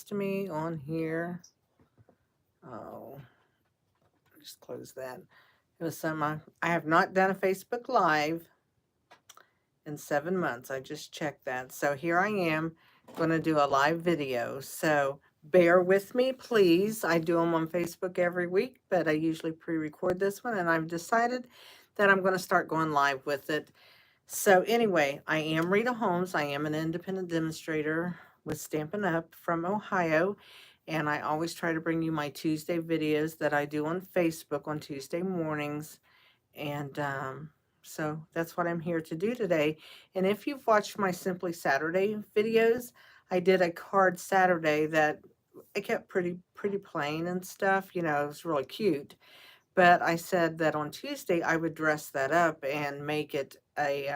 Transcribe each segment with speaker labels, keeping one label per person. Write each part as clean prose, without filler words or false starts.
Speaker 1: to me on here. Oh, just close that. It was I have not done a Facebook Live in 7 months. I just checked that. So here I am going to do a live video. So bear with me, please. I do them on Facebook every week, but I usually pre-record this one, and I've decided that I'm going to start going live with it. So anyway, I am Rita Holmes. I am an independent demonstrator with Stampin' Up! From Ohio, and I always try to bring you my Tuesday videos that I do on Facebook on Tuesday mornings. And so that's what I'm here to do today. And if you've watched my Simply Saturday videos, I did a card Saturday that I kept pretty plain and stuff. You know, it was really cute. But I said that on Tuesday I would dress that up and make it a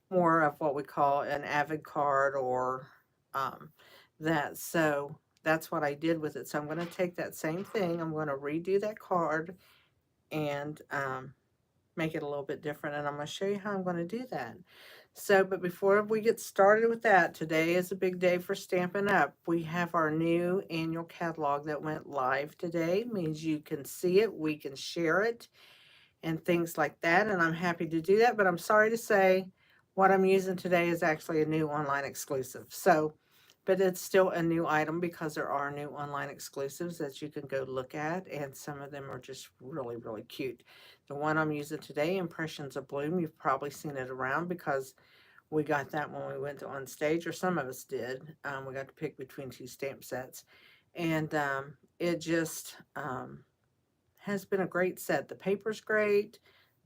Speaker 1: more of what we call an avid card or um, that. So that's what I did with it. So I'm going to take that same thing. I'm going to redo that card and make it a little bit different, and I'm going to show you how I'm going to do that. So, but before we get started with that, today is a big day for Stampin' Up! We have our new annual catalog that went live today. It means you can see it, we can share it, and things like that, and I'm happy to do that, but I'm sorry to say what I'm using today is actually a new online exclusive. So, but it's still a new item because there are new online exclusives that you can go look at, and some of them are just really cute. The one I'm using today, Impressions of Bloom, you've probably seen it around because we got that when we went to on stage, or some of us did. We got to pick between two stamp sets, and it just has been a great set. The paper's great,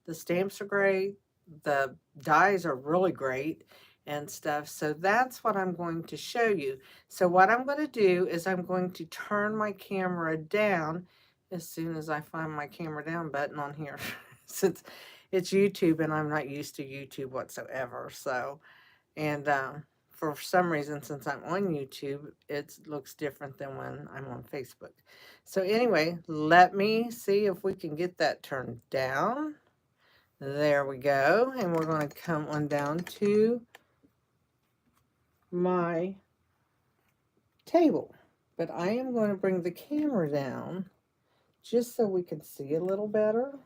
Speaker 1: the stamps are great, the dies are really great and stuff. So that's what I'm going to show you. So what I'm going to do is I'm going to turn my camera down as soon as I find my camera down button on here since it's YouTube and I'm not used to YouTube whatsoever. So, and for some reason, since I'm on YouTube, it looks different than when I'm on Facebook. So anyway, let me see if we can get that turned down. There we go. And we're going to come on down to my table. But I am going to bring the camera down just so we can see a little better.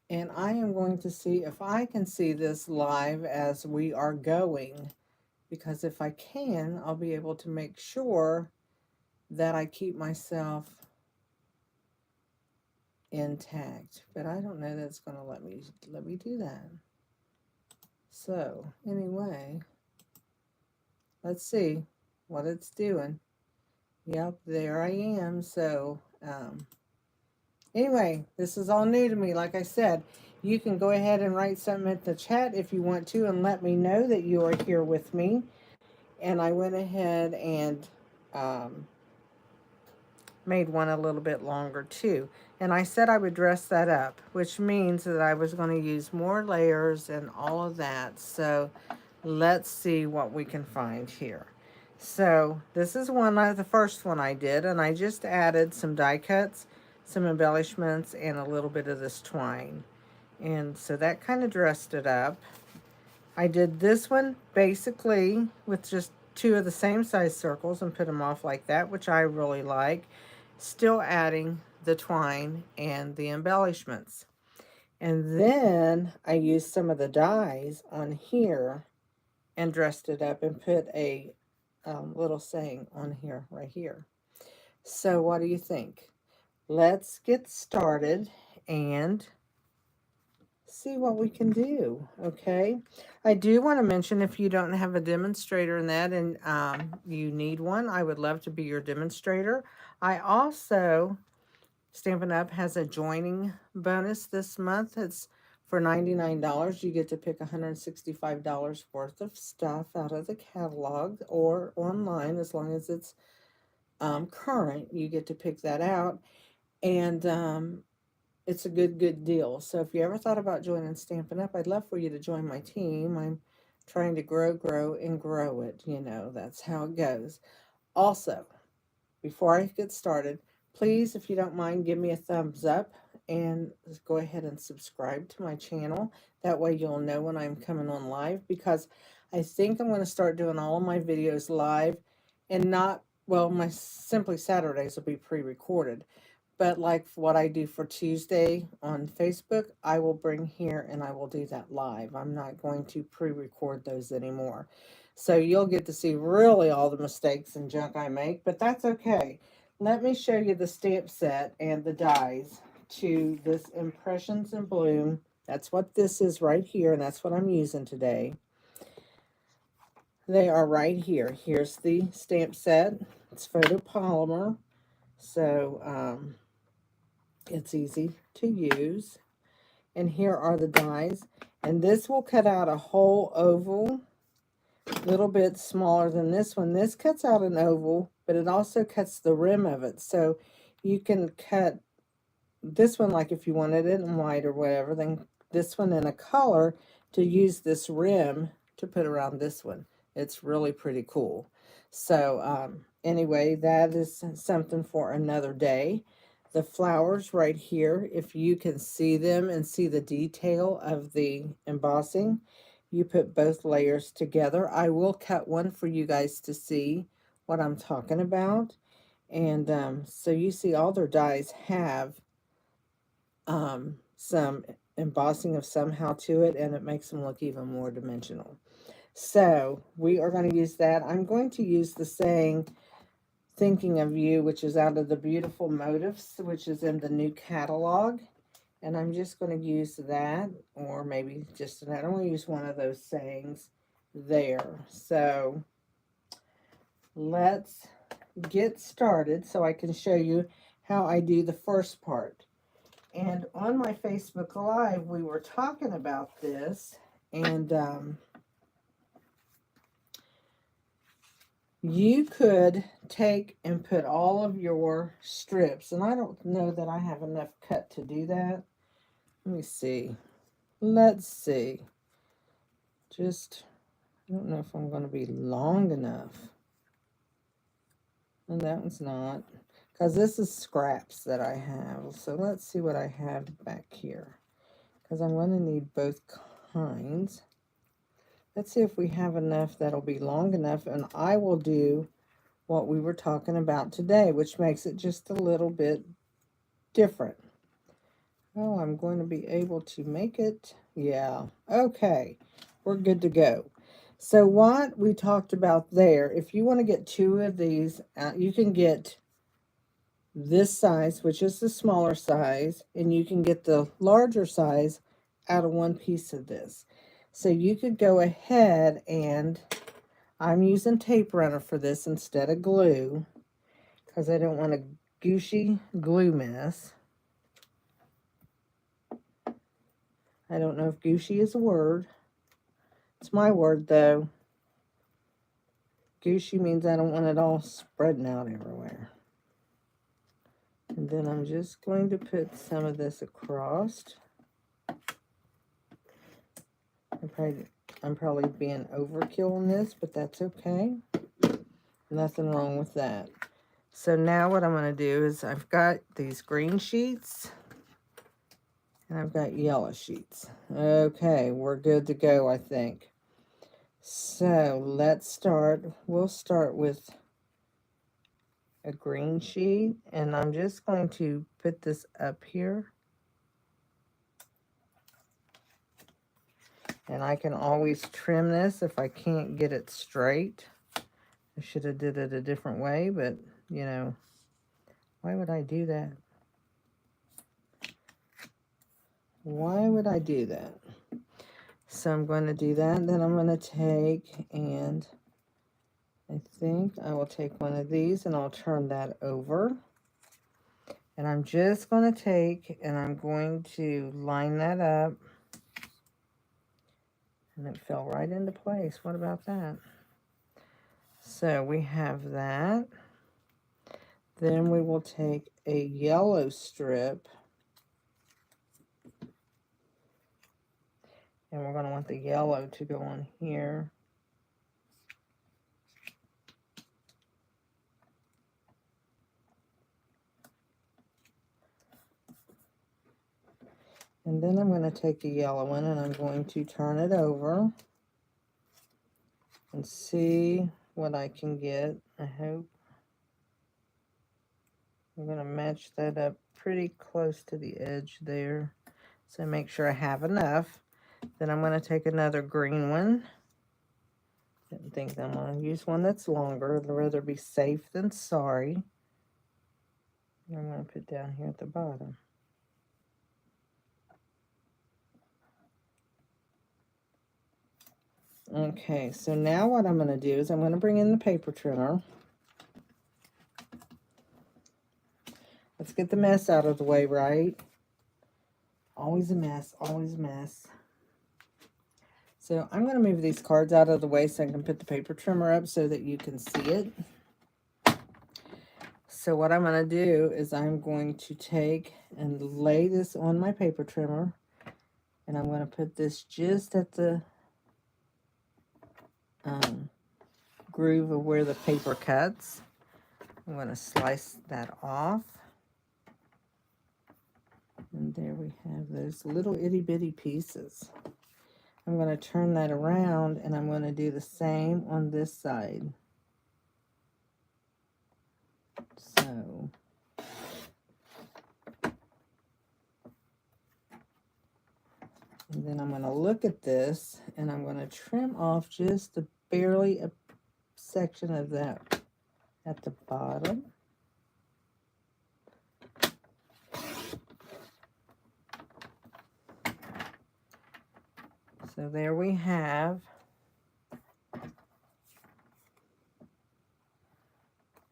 Speaker 1: And I am going to see if I can see this live as we are going. Because if I can, I'll be able to make sure that I keep myself intact. But I don't know that it's going to let me do that. So anyway, let's see what it's doing. Yep, there I am. So anyway, this is all new to me. Like I said, you can go ahead and write something in the chat if you want to and let me know that you are here with me. And I went ahead and made one a little bit longer too. And I said I would dress that up, which means that I was going to use more layers and all of that. So let's see what we can find here. So this is the first one I did, and I just added some die cuts, some embellishments, and a little bit of this twine. And so that kind of dressed it up. I did this one basically with just two of the same size circles and put them off like that, which I really like. Still adding the twine and the embellishments. And then I used some of the dies on here and dressed it up and put a little saying on here, right here. So what do you think? Let's get started and see what we can do, okay? I do want to mention, if you don't have a demonstrator in that and you need one, I would love to be your demonstrator. I also, Stampin' Up! Has a joining bonus this month. It's for $99. You get to pick $165 worth of stuff out of the catalog or online, as long as it's current. You get to pick that out. And it's a good deal. So if you ever thought about joining Stampin' Up!, I'd love for you to join my team. I'm trying to grow and grow it. You know, that's how it goes. Also, before I get started, please, if you don't mind, give me a thumbs up and go ahead and subscribe to my channel. That way you'll know when I'm coming on live, because I think I'm going to start doing all of my videos live and not, well, my Simply Saturdays will be pre-recorded. But like what I do for Tuesday on Facebook, I will bring here and I will do that live. I'm not going to pre-record those anymore. So you'll get to see really all the mistakes and junk I make, but that's okay. Let me show you the stamp set and the dies to this Impressions in Bloom. That's what this is right here, and that's what I'm using today. They are right here. Here's the stamp set. It's photopolymer, so it's easy to use. And here are the dies. And this will cut out a whole oval, a little bit smaller than this one. This cuts out an oval, but it also cuts the rim of it. So you can cut this one, like if you wanted it in white or whatever, then this one in a color to use this rim to put around this one. It's really pretty cool. So anyway, that is something for another day. The flowers right here, if you can see them and see the detail of the embossing, you put both layers together. I will cut one for you guys to see what I'm talking about. And so you see all their dies have some embossing of somehow to it, and it makes them look even more dimensional. So we are going to use that. I'm going to use the saying, thinking of you, which is out of the Beautiful Motifs, which is in the new catalog. And I'm just going to use that, or maybe just that. I'm going to use one of those sayings there. So let's get started so I can show you how I do the first part. And on my Facebook Live, we were talking about this, and you could take and put all of your strips, and I don't know that I have enough cut to do that. Let me see. Let's see. Just, I don't know if I'm going to be long enough. And that one's not, because this is scraps that I have. So let's see what I have back here, because I'm going to need both kinds. Let's see if we have enough that'll be long enough, and I will do what we were talking about today, which makes it just a little bit different. Oh, I'm going to be able to make it. Yeah, okay, we're good to go. So what we talked about there, if you want to get two of these, you can get this size, which is the smaller size, and you can get the larger size out of one piece of this. So you could go ahead, and I'm using tape runner for this instead of glue, because I don't want a gooshy glue mess. I don't know if gooshy is a word. It's my word, though. Gooshy means I don't want it all spreading out everywhere. And then I'm just going to put some of this across. I'm probably being overkill on this, but that's okay. Nothing wrong with that. So now what I'm going to do is I've got these green sheets and I've got yellow sheets. Okay, we're good to go, I think. So let's start. We'll start with a green sheet, and I'm just going to put this up here. And I can always trim this if I can't get it straight. I should have did it a different way, but, you know, why would I do that? Why would I do that? So I'm going to do that. Then I'm going to take, and I think I will take one of these, and I'll turn that over. And I'm just going to take, and I'm going to line that up. And it fell right into place. What about that? So we have that. Then we will take a yellow strip. And we're going to want the yellow to go on here. And then I'm going to take the yellow one and I'm going to turn it over and see what I can get. I hope. I'm going to match that up pretty close to the edge there. So make sure I have enough. Then I'm going to take another green one. Didn't think I'm going to use one that's longer. I'd rather be safe than sorry. And I'm going to put down here at the bottom. Okay, so now what I'm going to do is I'm going to bring in the paper trimmer. Let's get the mess out of the way, right? Always a mess, always a mess. So I'm going to move these cards out of the way so I can put the paper trimmer up so that you can see it. So what I'm going to do is I'm going to take and lay this on my paper trimmer. And I'm going to put this just at the groove of where the paper cuts. I'm going to slice that off. And there we have those little itty bitty pieces. I'm going to turn that around and I'm going to do the same on this side. So and then I'm going to look at this and I'm going to trim off just barely a section of that at the bottom. So there we have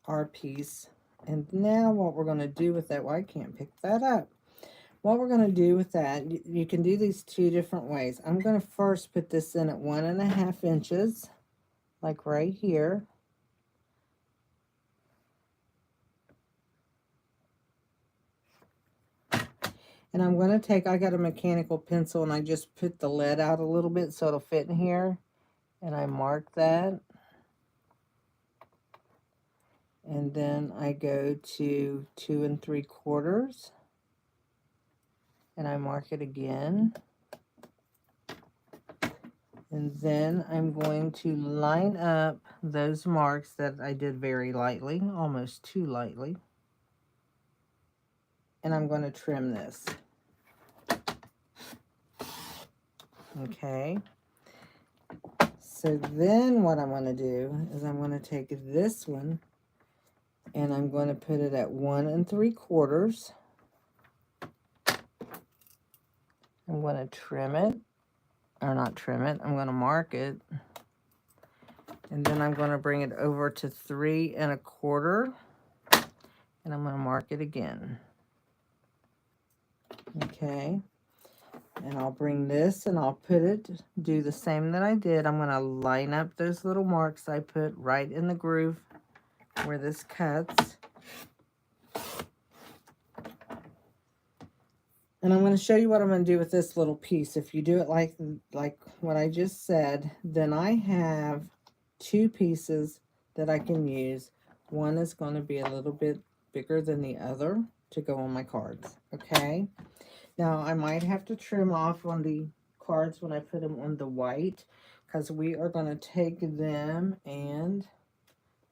Speaker 1: our piece. And now what we're going to do with that, well, I can't pick that up. What we're going to do with that, you can do these two different ways. I'm going to first put this in at 1.5 inches, like right here. And I'm going to take, I got a mechanical pencil and I just put the lead out a little bit so it'll fit in here. And I mark that. And then I go to 2 3/4. And I mark it again. And then I'm going to line up those marks that I did very lightly, almost too lightly. And I'm going to trim this. Okay. So then what I'm going to do is I'm going to take this one and I'm going to put it at 1 3/4. I'm going to trim it, or not trim it, I'm going to mark it. And then I'm going to bring it over to 3 1/4. And I'm going to mark it again. Okay. And I'll bring this and I'll put it, do the same that I did. I'm going to line up those little marks I put right in the groove where this cuts. And I'm going to show you what I'm going to do with this little piece. If you do it like what I just said, then I have 2 pieces that I can use. One is going to be a little bit bigger than the other to go on my cards. Okay. Now I might have to trim off on the cards when I put them on the white, because we are going to take them and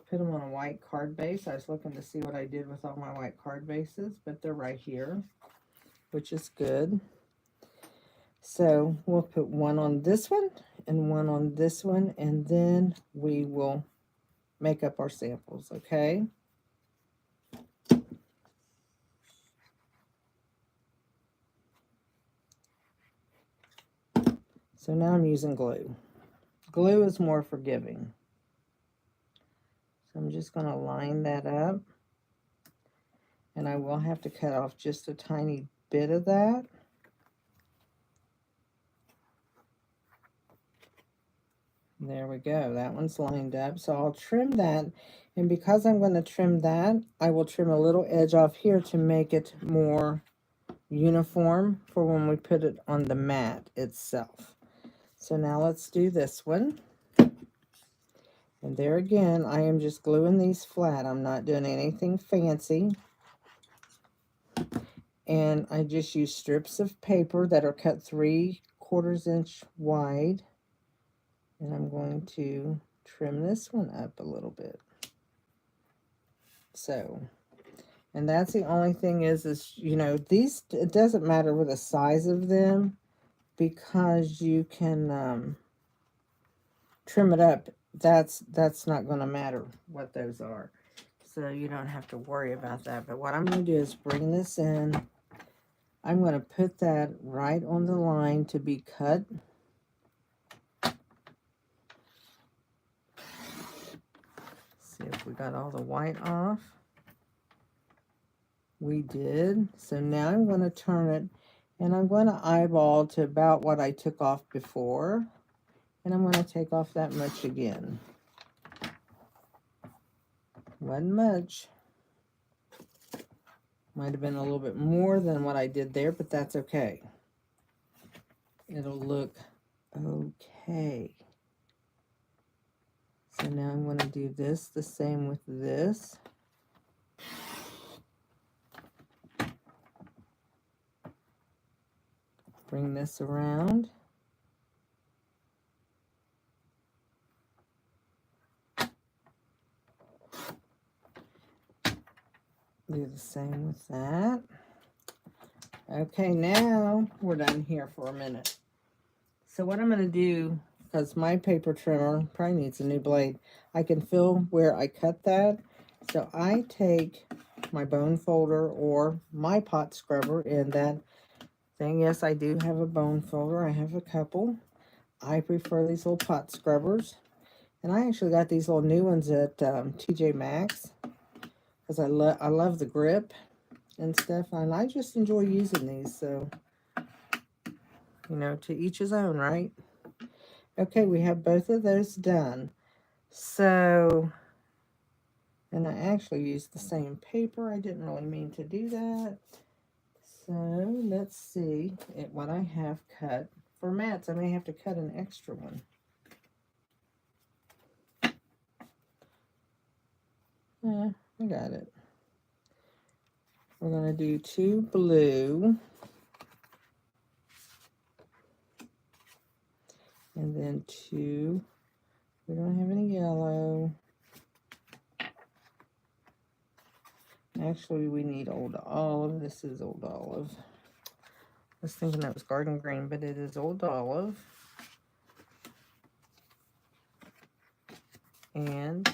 Speaker 1: put them on a white card base. I was looking to see what I did with all my white card bases, but they're right here, which is good. So we'll put one on this one and one on this one, and then we will make up our samples, okay? So now I'm using glue. Glue is more forgiving. So I'm just going to line that up. And I will have to cut off just a tiny bit of that. There we go. That one's lined up. So I'll trim that. And because I'm going to trim that, I will trim a little edge off here to make it more uniform for when we put it on the mat itself. So now let's do this one. And there again, I am just gluing these flat. I'm not doing anything fancy. And I just use strips of paper that are cut 3/4 inch wide. And I'm going to trim this one up a little bit. So, and that's the only thing is, you know, these, it doesn't matter with the size of them because you can trim it up. That's not going to matter what those are. So you don't have to worry about that. But what I'm going to do is bring this in. I'm going to put that right on the line to be cut. See if we got all the white off. We did. So now I'm going to turn it, and I'm going to eyeball to about what I took off before. And I'm going to take off that much again. Wasn't much. Might have been a little bit more than what I did there, but that's okay. It'll look okay. So now I'm going to do this the same with this. Bring this around. Do the same with that. Okay, now we're done here for a minute. So what I'm going to do, because my paper trimmer probably needs a new blade, I can feel where I cut that. So I take my bone folder or my pot scrubber in that thing. Yes, I do have a bone folder. I have a couple. I prefer these little pot scrubbers. And I actually got these little new ones at TJ Maxx because I love the grip and stuff. And I just enjoy using these. So, you know, to each his own, right? Okay, we have both of those done. So, and I actually used the same paper. I didn't really mean to do that. So, let's see what I have cut. For mats, I may have to cut an extra one. Yeah, I got it. We're going to do 2 blue. And then 2, we don't have any yellow. Actually, we need Old Olive. This is Old Olive. I was thinking that was Garden Green, but it is Old Olive. And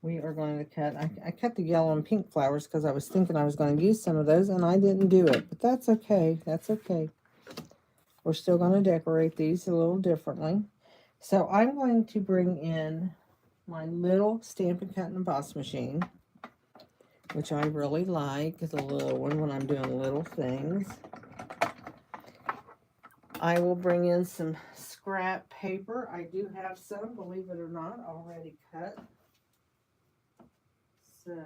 Speaker 1: we are going to cut, I cut the yellow and pink flowers because I was thinking I was going to use some of those, and I didn't do it. But that's okay. That's okay. We're still going to decorate these a little differently. So I'm going to bring in my little Stampin' Cut and Emboss machine, which I really like, the little one when I'm doing little things. I will bring in some scrap paper. I do have some, believe it or not, already cut. So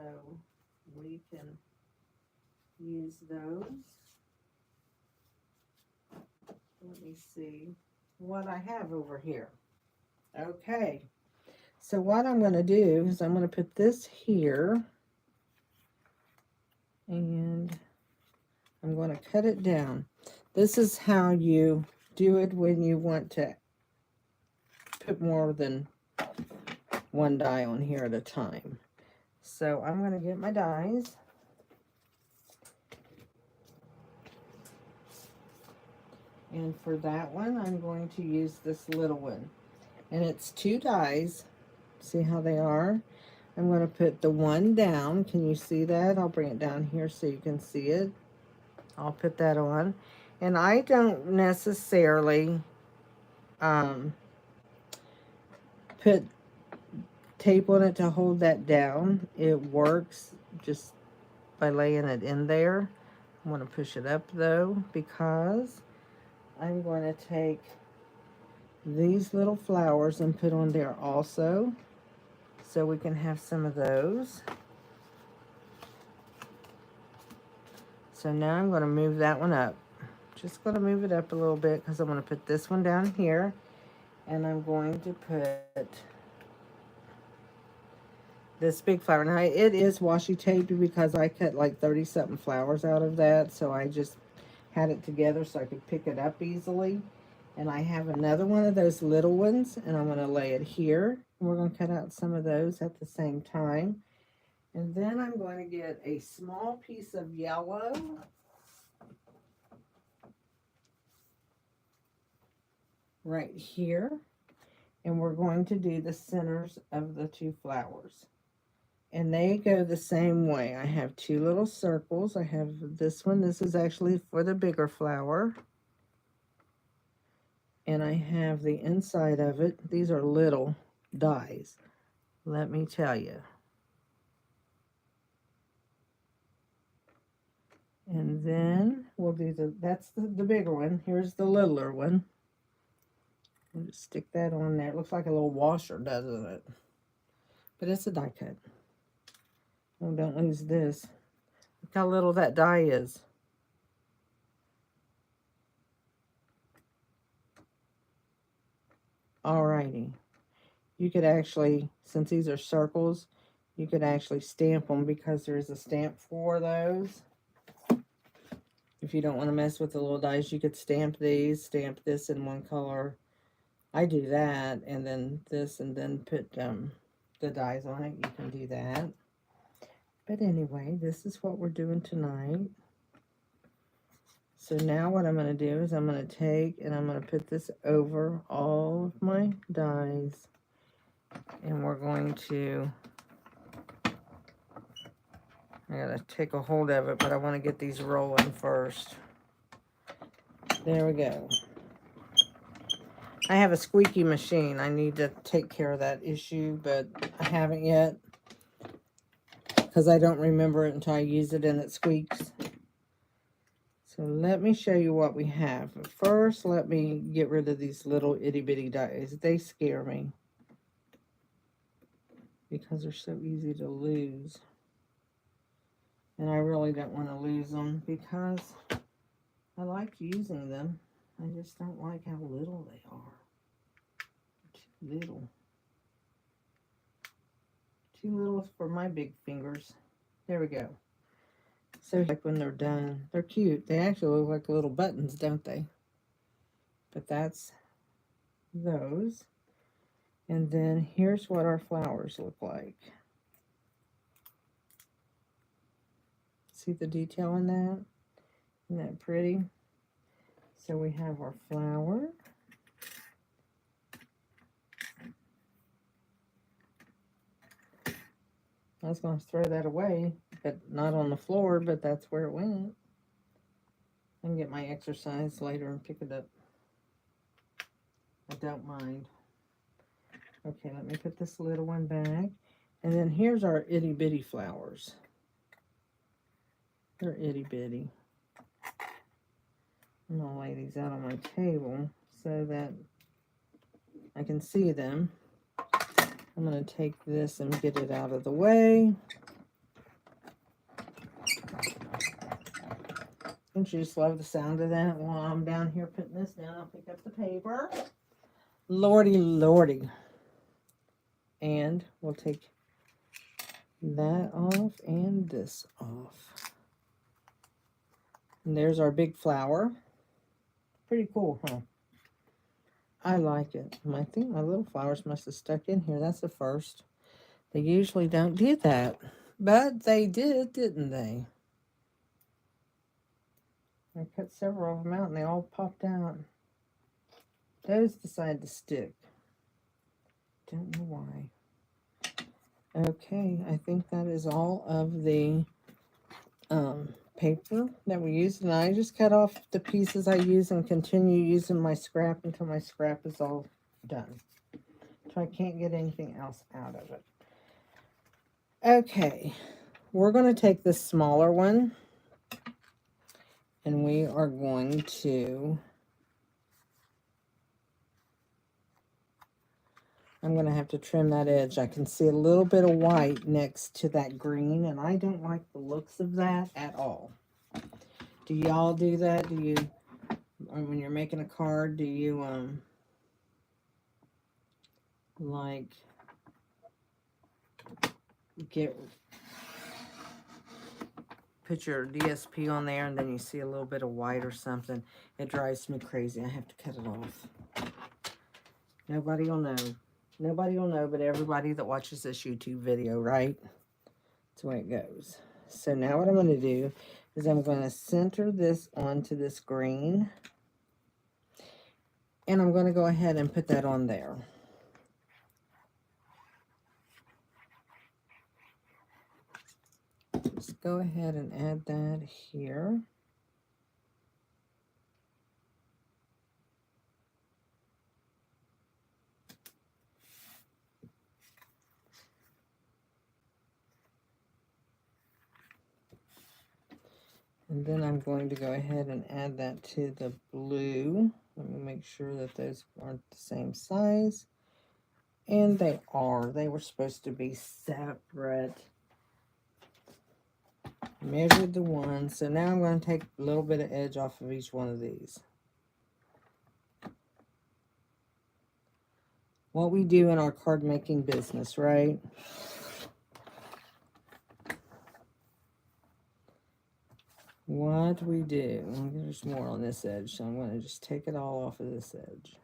Speaker 1: we can use those. Let me see what I have over here. Okay. So what I'm going to do is I'm going to put this here. And I'm going to cut it down. This is how you do it when you want to put more than one die on here at a time. So I'm going to get my dies. And for that one, I'm going to use this little one. And it's 2 dies. See how they are? I'm going to put the one down. Can you see that? I'll bring it down here so you can see it. I'll put that on. And I don't necessarily put tape on it to hold that down. It works just by laying it in there. I'm going to push it up though, because I'm going to take these little flowers and put on there also, so we can have some of those. So now I'm going to move that one up. Just going to move it up a little bit because I'm going to put this one down here, and I'm going to put this big flower. Now it is washi taped because I cut like 30-something flowers out of that, so I just had it together so I could pick it up easily. And I have another one of those little ones, and I'm going to lay it here. We're going to cut out some of those at the same time. And then I'm going to get a small piece of yellow. Right here. And we're going to do the centers of the two flowers. And they go the same way. I have two little circles. I have this one. This is actually for the bigger flower. And I have the inside of it. These are little dies, let me tell you. And then we'll do that's the bigger one. Here's the littler one. We'll just stick that on there. It looks like a little washer, doesn't it? But it's a die cut. Oh, don't lose this. Look how little that die is. Alrighty. You could actually, since these are circles, you could actually stamp them because there's a stamp for those. If you don't want to mess with the little dies, you could stamp these, stamp this in one color. I do that, and then this, and then put the dies on it. You can do that. But anyway, this is what we're doing tonight. So now what I'm going to do is I'm going to take and I'm going to put this over all of my dies. And we're going to, I got to take a hold of it, but I want to get these rolling first. There we go. I have a squeaky machine. I need to take care of that issue, but I haven't yet because I don't remember it until I use it and it squeaks. So let me show you what we have. But first, let me get rid of these little itty-bitty dies. They scare me because they're so easy to lose. And I really don't want to lose them because I like using them. I just don't like how little they are. Too little. Too little for my big fingers. There we go. So like when they're done, they're cute. They actually look like little buttons, don't they? But that's those. And then here's what our flowers look like. See the detail in that? Isn't that pretty? So we have our flower. I was going to throw that away, but not on the floor, but that's where it went. I can get my exercise later and pick it up. I don't mind. Okay, let me put this little one back. And then here's our itty bitty flowers. They're itty bitty. I'm going to lay these out on my table so that I can see them. I'm going to take this and get it out of the way. Don't you just love the sound of that? While I'm down here putting this down, I'll pick up the paper. Lordy, lordy. And we'll take that off and this off. And there's our big flower. Pretty cool, huh? I like it. I think my little flowers must have stuck in here. That's the first. They usually don't do that. But they did, didn't they? I cut several of them out and they all popped out. Those decided to stick. Don't know why. Okay, I think that is all of the paper that we used. And I just cut off the pieces I use and continue using my scrap until my scrap is all done. So I can't get anything else out of it. Okay, we're going to take this smaller one and we are going to, I'm going to have to trim that edge. I can see a little bit of white next to that green, and I don't like the looks of that at all. Do y'all do that? Do you, or when you're making a card, do you, like, get put your DSP on there and then you see a little bit of white or something, it drives me crazy. I have to cut it off. Nobody will know. Nobody will know but everybody that watches this YouTube video, right? That's the way it goes. So now what I'm going to do is I'm going to center this onto this green. And I'm going to go ahead and put that on there. Just go ahead and add that here. And then I'm going to go ahead and add that to the blue. Let me make sure that those aren't the same size. And they are. They were supposed to be separate. Measured the one. So now I'm going to take a little bit of edge off of each one of these. What we do in our card making business, right? What we do. There's more on this edge, so I'm going to just take it all off of this edge.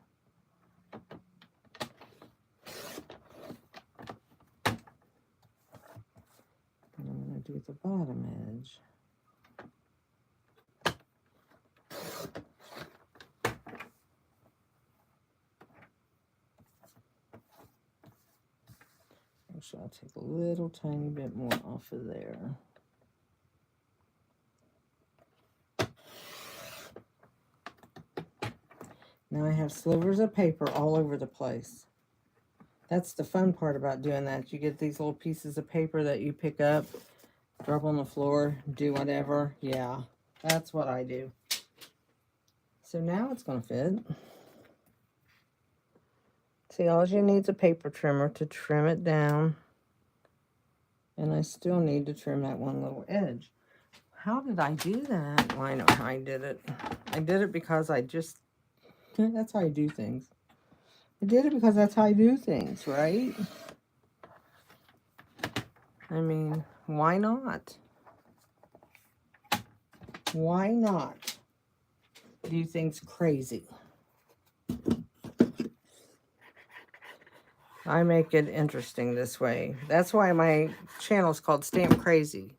Speaker 1: And I'm going to do the bottom edge. Actually, I'll take a little tiny bit more off of there. Now I have slivers of paper all over the place. That's the fun part about doing that. You get these little pieces of paper that you pick up, drop on the floor, do whatever. Yeah, that's what I do. So now it's going to fit. See, all you need is a paper trimmer to trim it down. And I still need to trim that one little edge. How did I do that? Well, I know how I did it. I did it because that's how I do things. I did it because that's how I do things, right? I mean, why not? Why not do things crazy? I make it interesting this way. That's why my channel is called Stamp Crazy.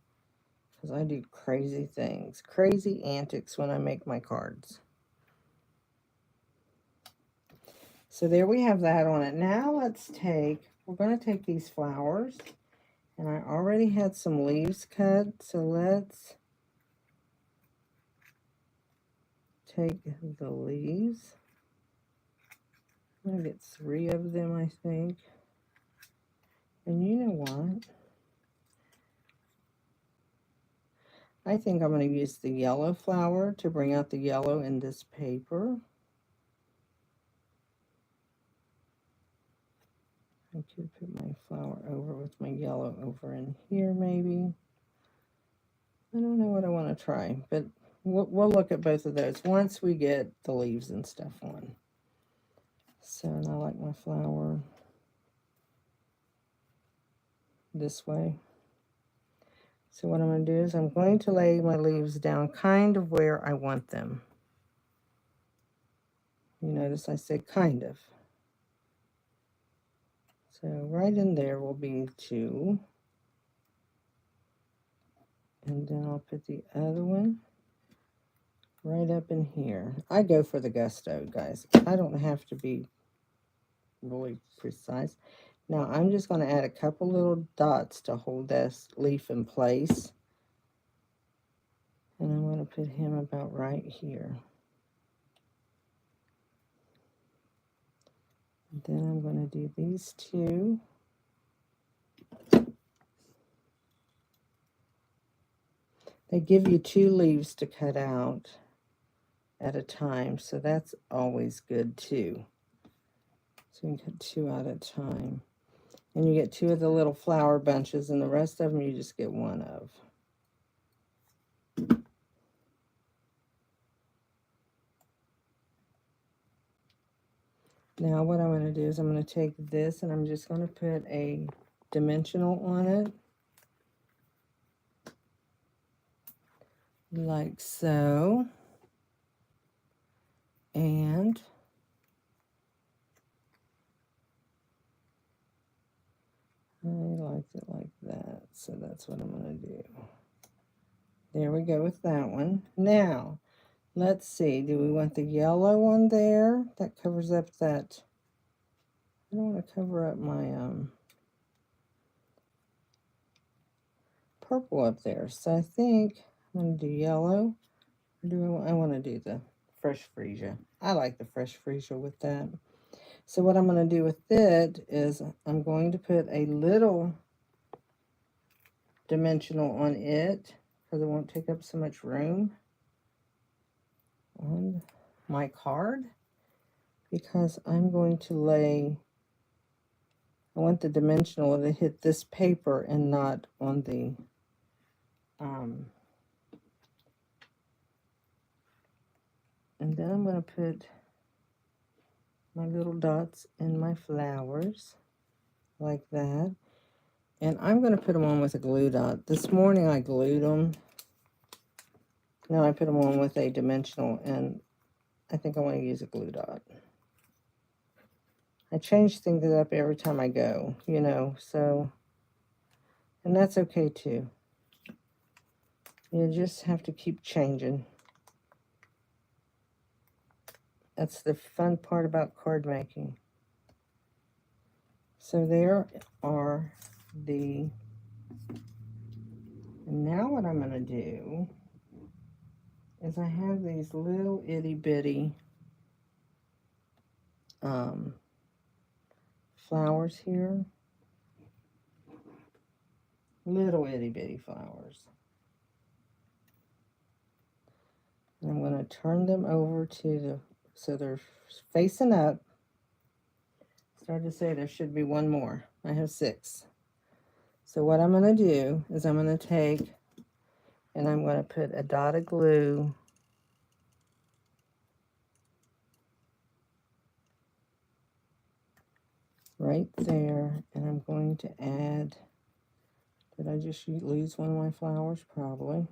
Speaker 1: Because I do crazy things. Crazy antics when I make my cards. So there we have that on it. Now we're going to take these flowers. And I already had some leaves cut. So let's take the leaves. I'm going to get 3 of them, I think. And you know what? I think I'm going to use the yellow flower to bring out the yellow in this paper. I could put my flower over with my yellow over in here, maybe. I don't know what I want to try, but we'll look at both of those once we get the leaves and stuff on. So, and I like my flower this way. So what I'm going to do is I'm going to lay my leaves down kind of where I want them. You notice I say kind of. So right in there will be 2. And then I'll put the other one right up in here. I go for the gusto, guys. I don't have to be really precise. Now I'm just going to add a couple little dots to hold this leaf in place. And I'm going to put him about right here. And then I'm going to do these 2. They give you 2 leaves to cut out at a time, so that's always good too. So you can cut 2 at a time. And you get 2 of the little flower bunches, and the rest of them you just get 1 of. Now what I'm going to do is I'm going to take this and I'm just going to put a dimensional on it. like so. And I liked it like that, so that's what I'm going to do. There we go with that one. Now, let's see. Do we want the yellow one there? That covers up that. I don't want to cover up my purple up there. So I think I'm going to do yellow. Or do I want to do the fresh freesia? I like the fresh freesia with that. So what I'm going to do with it is I'm going to put a little dimensional on it because it won't take up so much room on my card, because I'm going to lay, I want the dimensional to hit this paper and not on the and then I'm going to put my little dots in my flowers like that. And I'm going to put them on with a glue dot. This morning I glued them. Now I put them on with a dimensional, and I think I want to use a glue dot. I change things up every time I go, you know, so, and that's okay too. You just have to keep changing. That's the fun part about card making. So there are the, and now what I'm going to do is I have these little itty bitty flowers here. Little itty bitty flowers. And I'm going to turn them over to the, so they're facing up. Started to say there should be one more. I have 6. So what I'm going to do is I'm going to take and I'm going to put a dot of glue right there, and I'm going to add, did I just lose one of my flowers? Probably.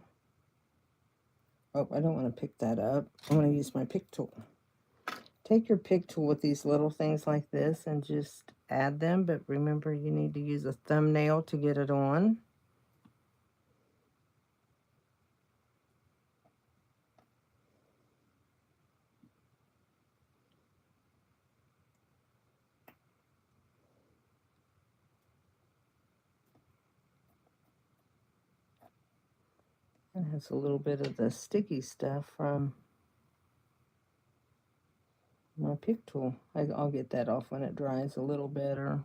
Speaker 1: Oh, I don't want to pick that up. I'm going to use my pick tool. Take your pick tool with these little things like this and just add them, but remember you need to use a thumbnail to get it on. It has a little bit of the sticky stuff from my pick tool. I'll get that off when it dries a little better.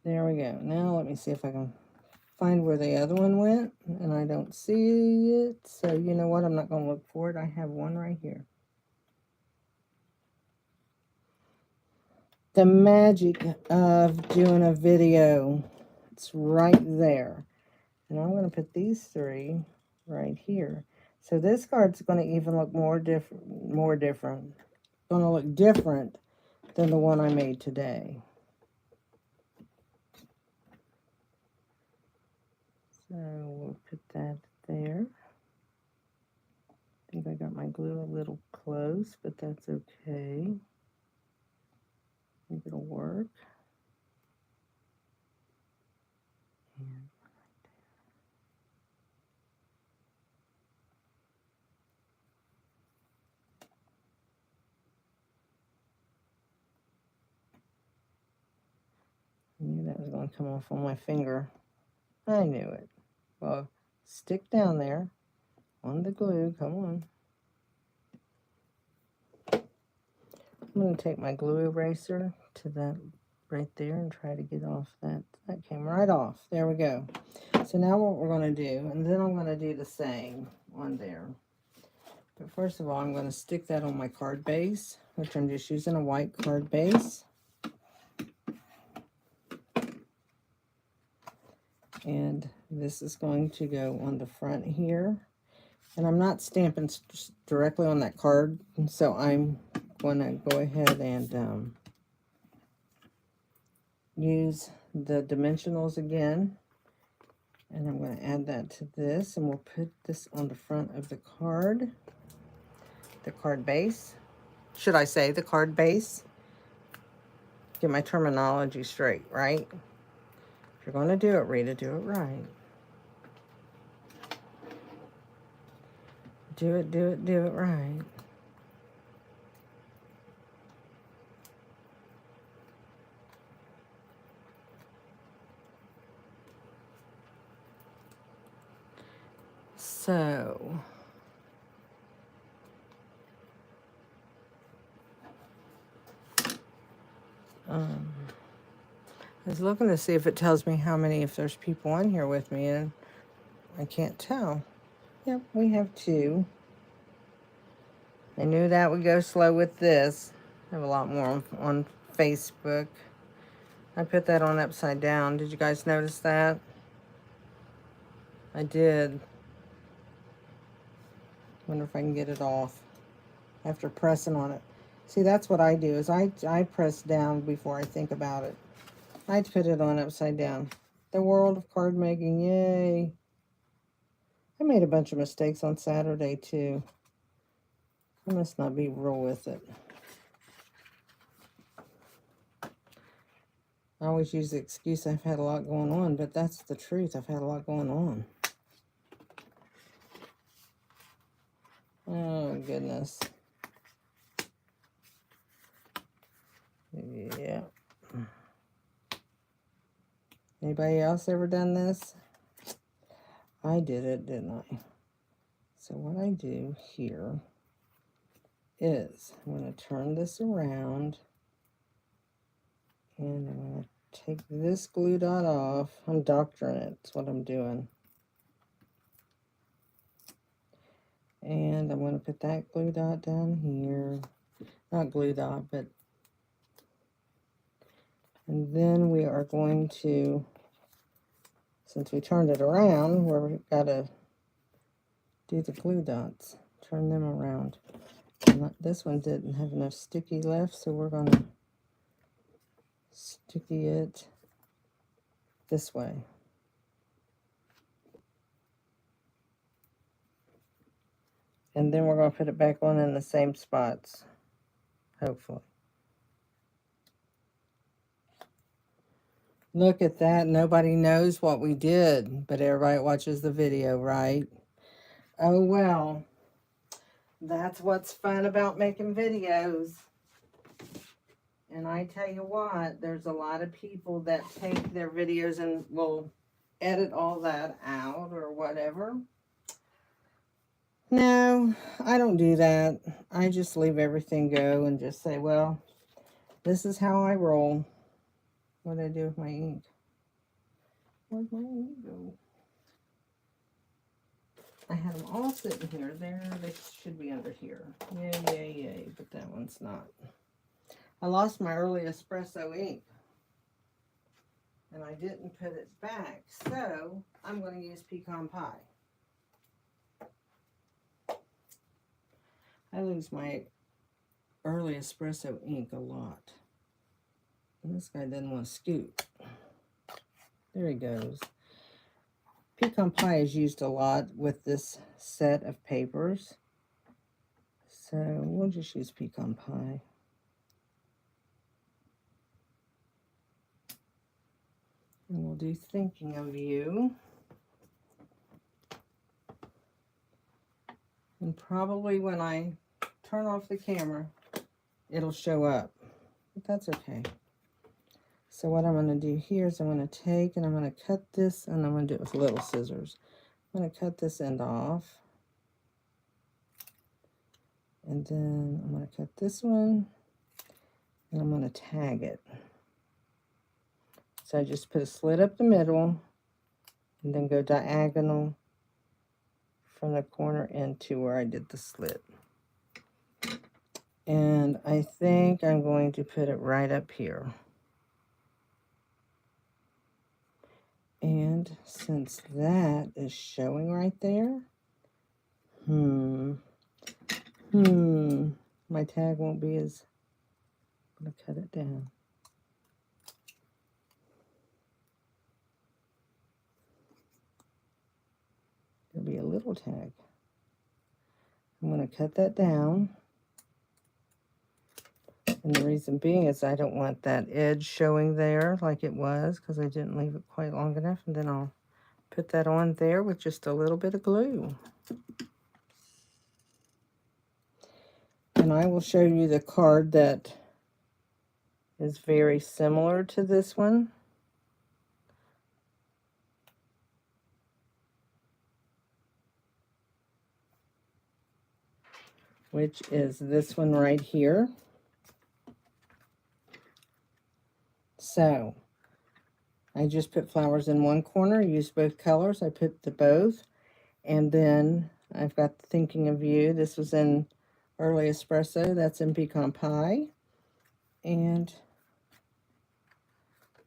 Speaker 1: There we go. Now let me see if I can find where the other one went, and I don't see it. So you know what? I'm not going to look for it. I have one right here. The magic of doing a video. It's right there. And I'm going to put these 3 right here. So this card's going to even look more different. Going to look different than the one I made today. So we'll put that there. I think I got my glue a little close, but that's okay. I think it'll work. And I knew that was going to come off on my finger. I knew it. Well, stick down there on the glue. Come on. I'm going to take my glue eraser to that right there and try to get off that. That came right off. There we go. So now what we're going to do, and then I'm going to do the same on there. But first of all, I'm going to stick that on my card base, which I'm just using a white card base. And this is going to go on the front here. And I'm not stamping directly on that card, so I'm going to go ahead and use the dimensionals again. And I'm going to add that to this, and we'll put this on the front of the card base. Should I say the card base? Get my terminology straight, right? If you're going to do it, Rita, do it right. Do it right. So, I was looking to see if it tells me how many, if there's people on here with me, and I can't tell. Yep, we have 2. I knew that would go slow with this. I have a lot more on Facebook. I put that on upside down. Did you guys notice that? I did. Wonder if I can get it off after pressing on it. See, that's what I do, is I press down before I think about it. I'd put it on upside down. The world of card making, yay. I made a bunch of mistakes on Saturday, too. I must not be real with it. I always use the excuse I've had a lot going on, but that's the truth. I've had a lot going on. Oh, goodness. Yeah. Anybody else ever done this? I did it, didn't I? So what I do here is I'm going to turn this around, and I'm going to take this glue dot off. I'm doctoring it. That's what I'm doing. And I'm going to put that glue dot down here. Not glue dot, but... And then we are going to, since we turned it around, we've got to do the glue dots. Turn them around. And this one didn't have enough sticky left, so we're going to sticky it this way. And then we're going to put it back on in the same spots, hopefully. Look at that. Nobody knows what we did, but everybody watches the video, right? Oh, well. That's what's fun about making videos. And I tell you what, there's a lot of people that take their videos and will edit all that out or whatever. No, I don't do that. I just leave everything go and just say, well, this is how I roll. What did I do with my ink? Where'd my ink go? I had them all sitting here. There, they should be under here. Yay, but that one's not. I lost my early espresso ink, and I didn't put it back, so I'm going to use pecan pie. I lose my early espresso ink a lot. And this guy doesn't want to scoot. There he goes. Pecan pie is used a lot with this set of papers. So we'll just use pecan pie. And we'll do thinking of you. And probably when I turn off the camera, it'll show up. But that's okay. So what I'm going to do here is I'm going to take and I'm going to cut this, and I'm going to do it with little scissors. I'm going to cut this end off. And then I'm going to cut this one, and I'm going to tag it. So I just put a slit up the middle, and then go diagonal from the corner end to where I did the slit. And I think I'm going to put it right up here. And since that is showing right there, my tag won't be as, I'm going to cut it down. paper tag. I'm going to cut that down. And the reason being is I don't want that edge showing there like it was, because I didn't leave it quite long enough. And then I'll put that on there with just a little bit of glue. And I will show you the card that is very similar to this one. Which is this one right here. So, I just put flowers in one corner, used both colors. I put the both. And then I've got Thinking of You. This was in Early Espresso. That's in Pecan Pie. And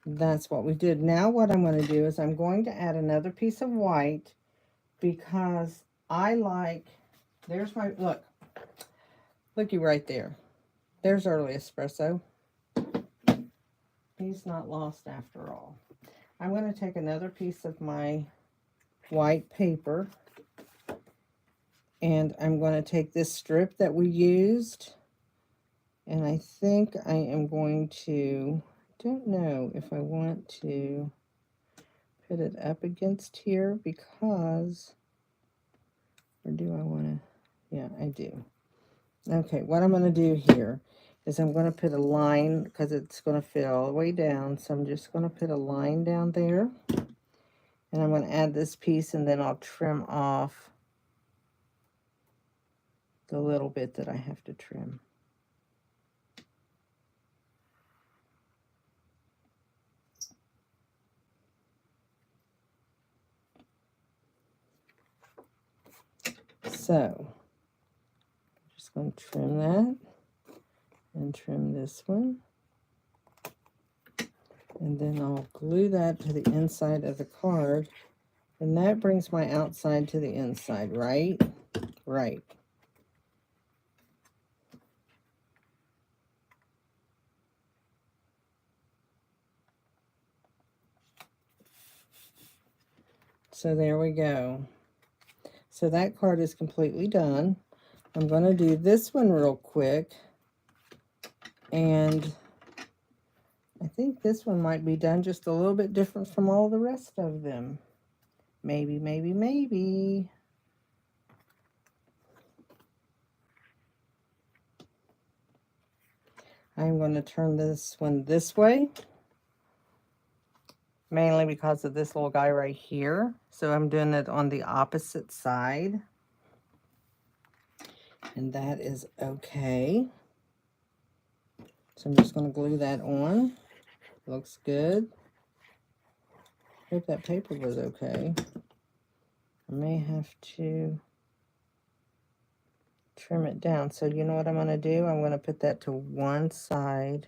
Speaker 1: that's what we did. Now what I'm going to do is I'm going to add another piece of white, because I like, there's my, looky right there. There's Early Espresso. He's not lost after all. I'm going to take another piece of my white paper, and I'm going to take this strip that we used, and I think I am going to, don't know if I want to put it up against here, because, or do I want to, yeah, I do. Okay, what I'm going to do here is I'm going to put a line, because it's going to fit all the way down, so I'm just going to put a line down there, and I'm going to add this piece, and then I'll trim off the little bit that I have to trim. So, I'm just going to trim that, and trim this one, and then I'll glue that to the inside of the card, and that brings my outside to the inside, right? Right. So there we go. So that card is completely done. I'm going to do this one real quick, and I think this one might be done just a little bit different from all the rest of them. Maybe, maybe, maybe. I'm going to turn this one this way, mainly because of this little guy right here. So I'm doing it on the opposite side. And that is okay. So I'm just going to glue that on. Looks good. Hope that paper was okay. I may have to trim it down. So you know what I'm going to do? I'm going to put that to one side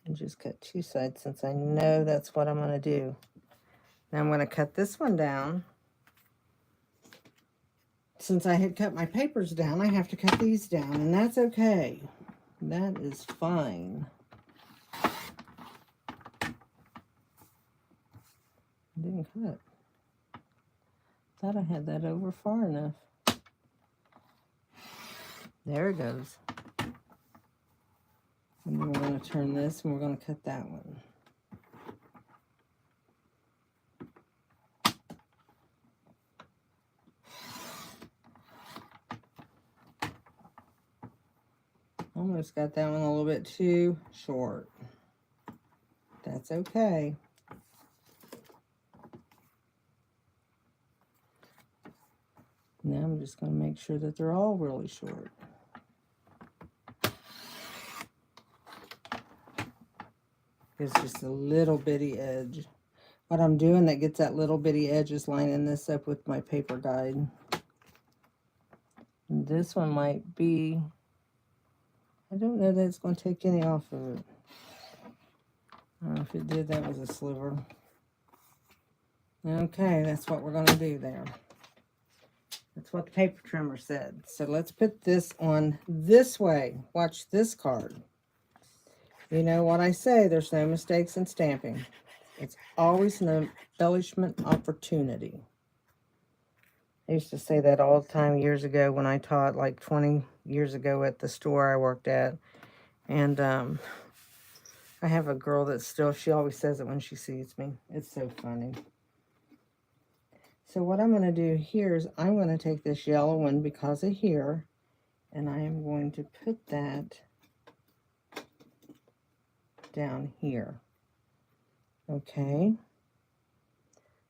Speaker 1: and just cut two sides, since I know that's what I'm going to do. Now I'm going to cut this one down. Since I had cut my papers down, I have to cut these down, and that's okay. That is fine. I didn't cut. Thought I had that over far enough. There it goes. And then we're going to turn this, and we're going to cut that one. Almost got that one a little bit too short. That's okay. Now I'm just going to make sure that they're all really short. There's just a little bitty edge. What I'm doing that gets that little bitty edge is lining this up with my paper guide. And this one might be, I don't know that it's going to take any off of it. I don't know if it did, that was a sliver. Okay, that's what we're going to do there. That's what the paper trimmer said. So let's put this on this way. Watch this card. You know what I say, there's no mistakes in stamping. It's always an embellishment opportunity. I used to say that all the time years ago when I taught, like 20 years ago at the store I worked at. And I have a girl that still, she always says it when she sees me. It's so funny. So what I'm going to do here is I'm going to take this yellow one because of here, and I am going to put that down here. Okay.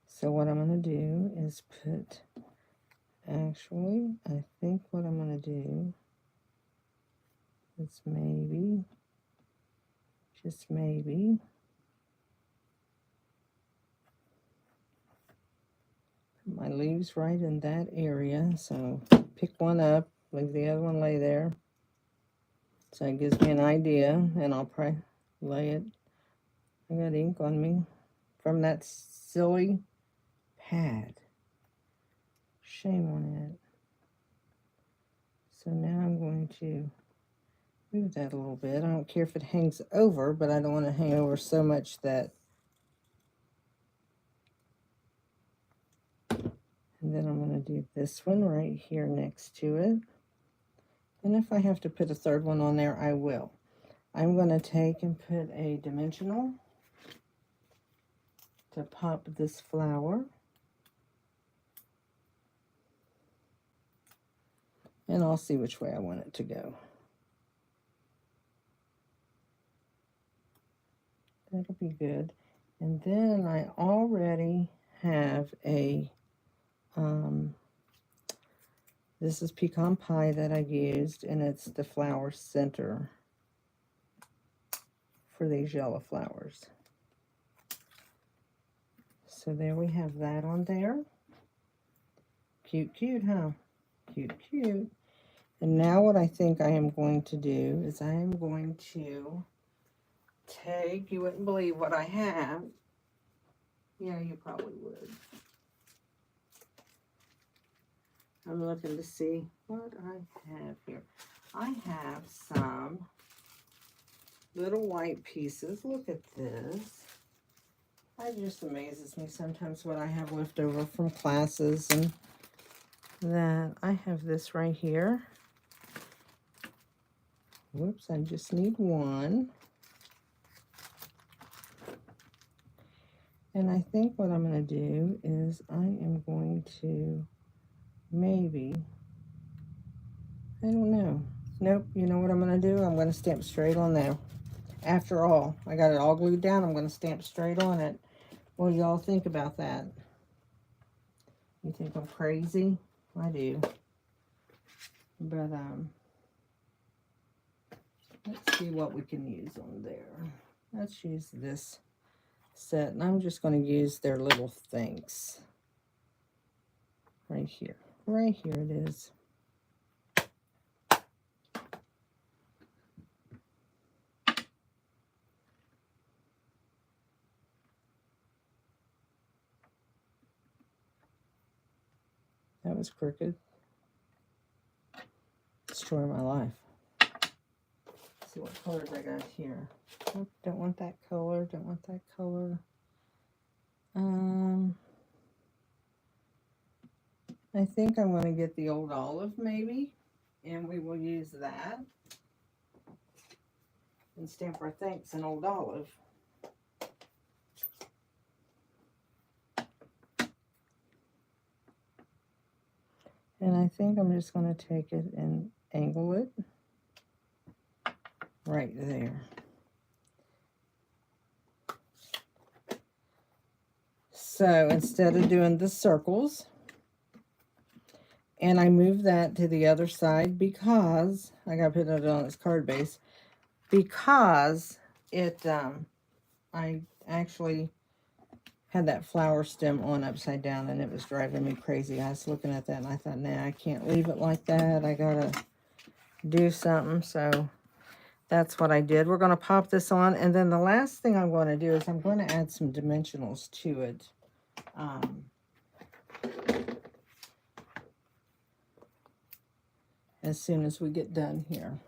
Speaker 1: So what I'm going to do is put, actually, I think what I'm going to do is maybe, just maybe, put my leaves right in that area. So pick one up, leave the other one lay there. So it gives me an idea, and I'll probably lay it. I got ink on me from that silly pad. Shame on it. So now I'm going to move that a little bit. I don't care if it hangs over, but I don't want to hang over so much that. And then I'm going to do this one right here next to it. And if I have to put a third one on there, I will. I'm going to take and put a dimensional to pop this flower. And I'll see which way I want it to go. That'll be good. And then I already have a, this is pecan pie that I used, and it's the flower center for these yellow flowers. So there we have that on there. Cute, cute, huh? Cute, cute. And now what I think I am going to do is I am going to take, you wouldn't believe what I have. Yeah, you probably would. I'm looking to see what I have here. I have some little white pieces. Look at this. It just amazes me sometimes what I have left over from classes, and that I have this right here. Whoops, I just need one. And I think what I'm going to do is I am going to maybe, I don't know. Nope, you know what I'm going to do? I'm going to stamp straight on there. After all, I got it all glued down. I'm going to stamp straight on it. What do y'all think about that? You think I'm crazy? I do. But, let's see what we can use on there. Let's use this set, and I'm just going to use their little thanks. Right here. Right here it is. That was crooked. Destroy my life. Let's see what colors I got here. Oh, don't want that color. Don't want that color. I think I'm going to get the old olive maybe, and we will use that and stamp our thanks in old olive. And I think I'm just going to take it and angle it right there. So instead of doing the circles, and I move that to the other side because I got to put it on its card base, because it, I actually had that flower stem on upside down, and it was driving me crazy. I was looking at that, and I thought, nah, I can't leave it like that. I got to do something. So that's what I did. We're going to pop this on, and then the last thing I'm going to do is I'm going to add some dimensionals to it. As soon as we get done here.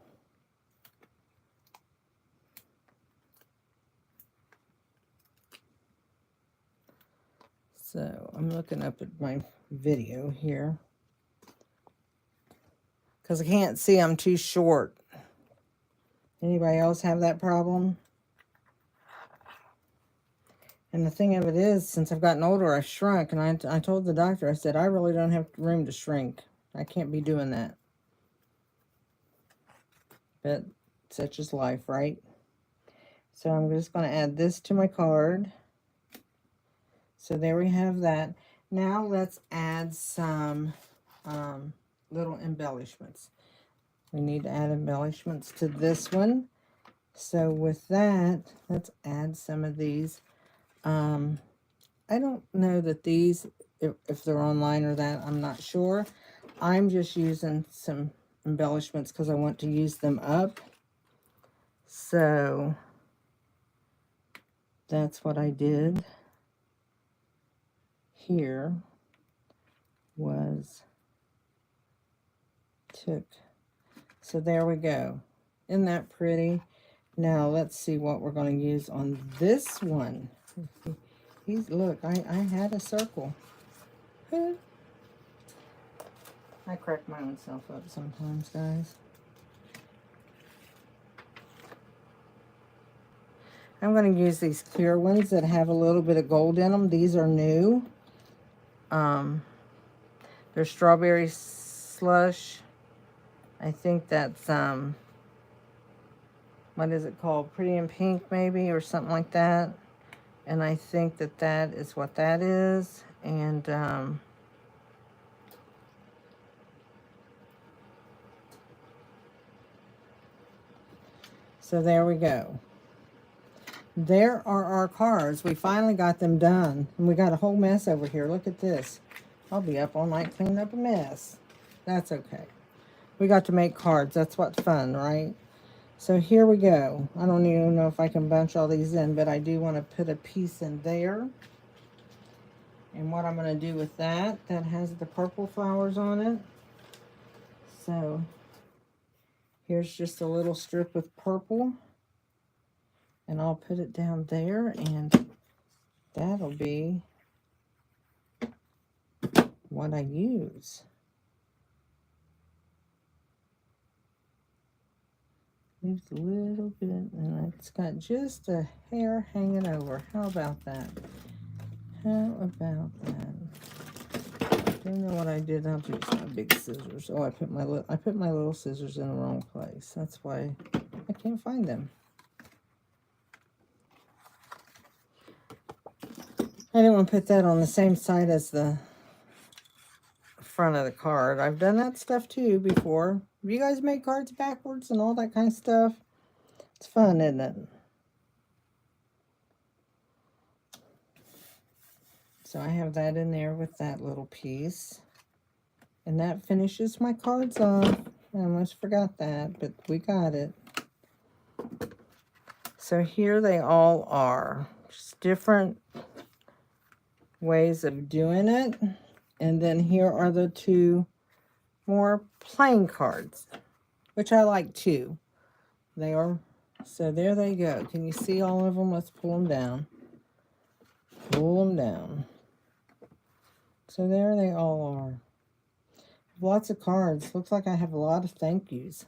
Speaker 1: So I'm looking up at my video here because I can't see. I'm too short. Anybody else have that problem? And the thing of it is, since I've gotten older, I've shrunk. And I told the doctor, I said, I really don't have room to shrink. I can't be doing that. But such is life, right? So I'm just going to add this to my card. So there we have that. Now let's add some little embellishments. We need to add embellishments to this one. So with that, let's add some of these. I don't know that these, if they're online or that, I'm not sure. I'm just using some embellishments because I want to use them up. So that's what I did here, was took. So there we go. Isn't that pretty? Now let's see what we're going to use on this one. Look, I had a circle. I crack my own self up sometimes, guys. I'm going to use these clear ones that have a little bit of gold in them. These are new. They're strawberry slush. I think that's, what is it called? Pretty in Pink, maybe, or something like that. And I think that that is what that is. And, so there we go. There are our cards. We finally got them done. And we got a whole mess over here. Look at this. I'll be up all night cleaning up a mess. That's okay. We got to make cards. That's what's fun, right? So here we go. I don't even know if I can bunch all these in, but I do want to put a piece in there. And what I'm going to do with that has the purple flowers on it. So here's just a little strip with purple. And I'll put it down there, and that'll be what I use. Leaves a little bit, and it's got just a hair hanging over. How about that? How about that? Don't know what I did. I'll use my big scissors. Oh, I put my little scissors in the wrong place. That's why I can't find them. I didn't want to put that on the same side as the front of the card. I've done that stuff too before. You guys make cards backwards and all that kind of stuff? It's fun, isn't it? So I have that in there with that little piece. And that finishes my cards off. I almost forgot that, but we got it. So here they all are. Just different ways of doing it. And then here are the two more plain cards, which I like too. They are, so there they go. Can you see all of them? Let's pull them down. Pull them down. So there they all are. Lots of cards. Looks like I have a lot of thank yous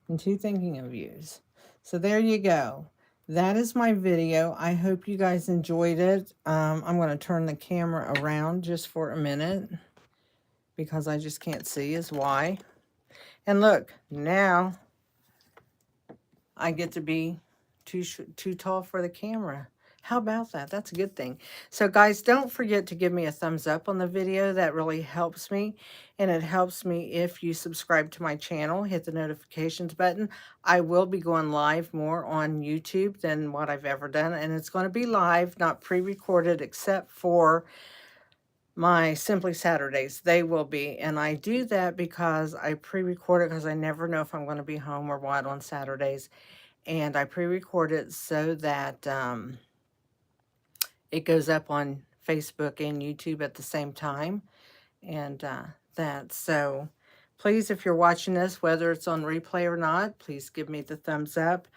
Speaker 1: and 2 thinking of yous. So there you go. That is my video. I hope you guys enjoyed it. I'm going to turn the camera around just for a minute because I just can't see is why. And look, now I get to be too tall for the camera. How about that? That's a good thing. So guys, don't forget to give me a thumbs up on the video. That really helps me. And it helps me if you subscribe to my channel, hit the notifications button. I will be going live more on YouTube than what I've ever done. And it's going to be live, not pre-recorded, except for my Simply Saturdays. They will be. And I do that because I pre-record it because I never know if I'm going to be home or what on Saturdays. And I pre-record it so that it goes up on Facebook and YouTube at the same time. And so please, if you're watching this, whether it's on replay or not, please give me the thumbs up.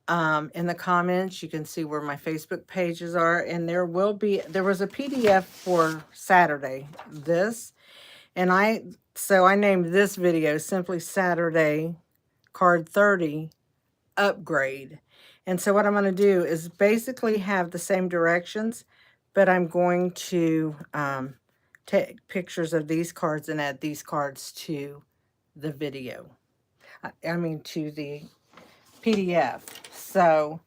Speaker 1: In the comments, you can see where my Facebook pages are, and there was a PDF for Saturday, so I named this video simply Saturday Card 30 Upgrade. And so what I'm going to do is basically have the same directions, but I'm going to take pictures of these cards and add these cards to the video. I mean, to the PDF. So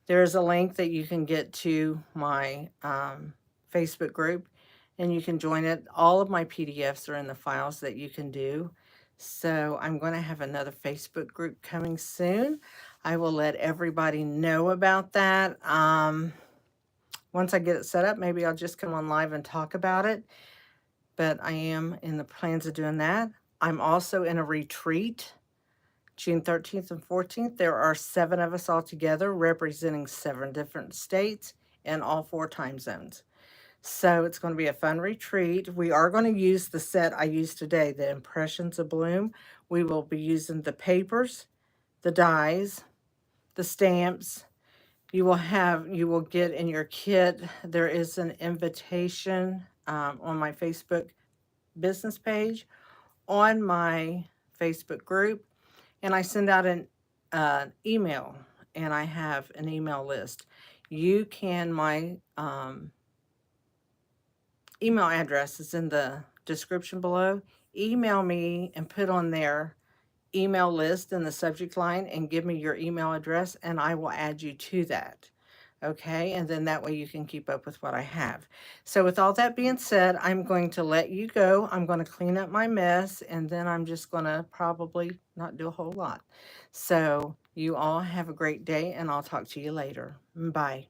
Speaker 1: there's a link that you can get to my Facebook group, and you can join it. All of my PDFs are in the files that you can do. So I'm going to have another Facebook group coming soon. I will let everybody know about that. Once I get it set up, maybe I'll just come on live and talk about it. But I am in the plans of doing that. I'm also in a retreat June 13th and 14th. There are 7 of us all together representing 7 different states and all 4 time zones. So it's going to be a fun retreat. We are going to use the set I used today, the Impressions of Bloom. We will be using the papers, the dies, the stamps. You will get in your kit, there is an invitation on my Facebook business page, on my Facebook group, and I send out an email, and I have an email list. You can, my email address is in the description below. Email me and put on there email list in the subject line and give me your email address, and I will add you to that. Okay, and then that way you can keep up with what I have. So with all that being said, I'm going to let you go. I'm going to clean up my mess, and then I'm just going to probably not do a whole lot. So you all have a great day, and I'll talk to you later. Bye.